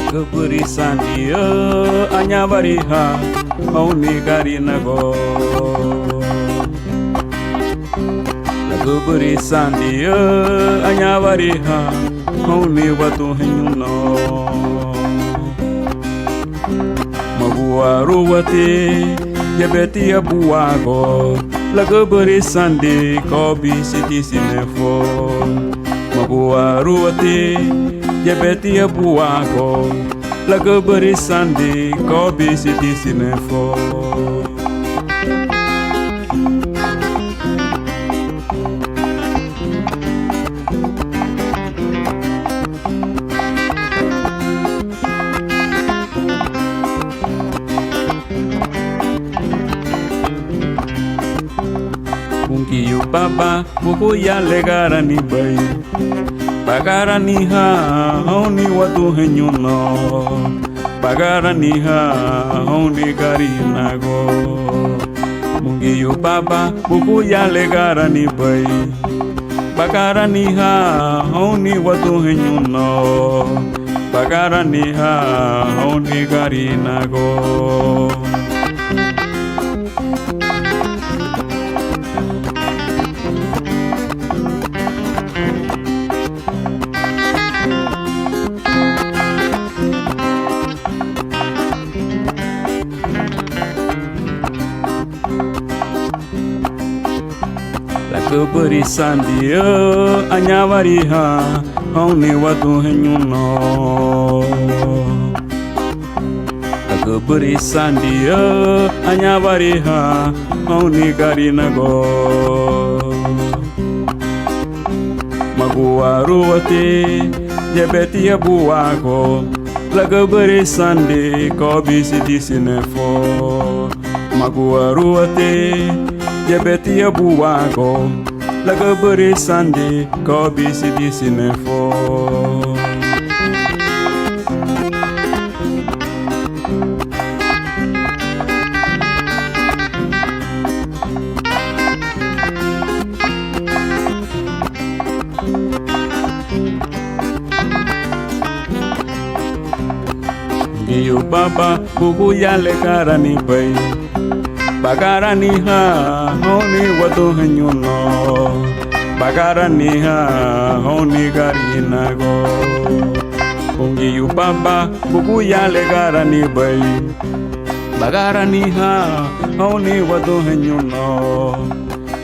Keberisan dia hanya bariha mau negari nago. Keberisan dia hanya bariha mau ni watu henyuno. Mabua ruwati jabeti abuago. Keberisan di kobi siti sinefo. Mabua ruwati jabeti abuago. Keberisan di kobi siti sinefo. Yu baba buku ya legara ni bayi bagara ni ha honi watu henyuno bagara ni ha honi gari nago. Mungi yu baba buku ya legara ni bayi bagara ni ha honi watu henyuno bagara ni ha honi gari nago. Keberisan dia hanya bariha honi watu henyuno. Keberisan dia hanya bariha honi gari nago. Magua ruwati jabeti abuago. Keberisan di kobi siti sinefo. Magua ruwati jabeti abuago. Keberisan di kobi siti sinefo. Yu baba buku ya legara ni bayi bagara ni ha honi watu henyuno bagara ni ha honi gari nago. Ungi yu baba buku ya legara ni bayi bagara ni ha honi watu henyuno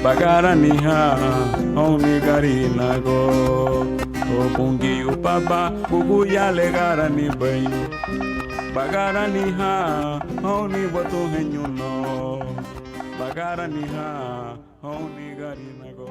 bagara ni ha honi gari nago. Ungi yu baba buku ya legara ni bayi bagara ni ha honi watu henyuno bagara ni ha honi gari nago.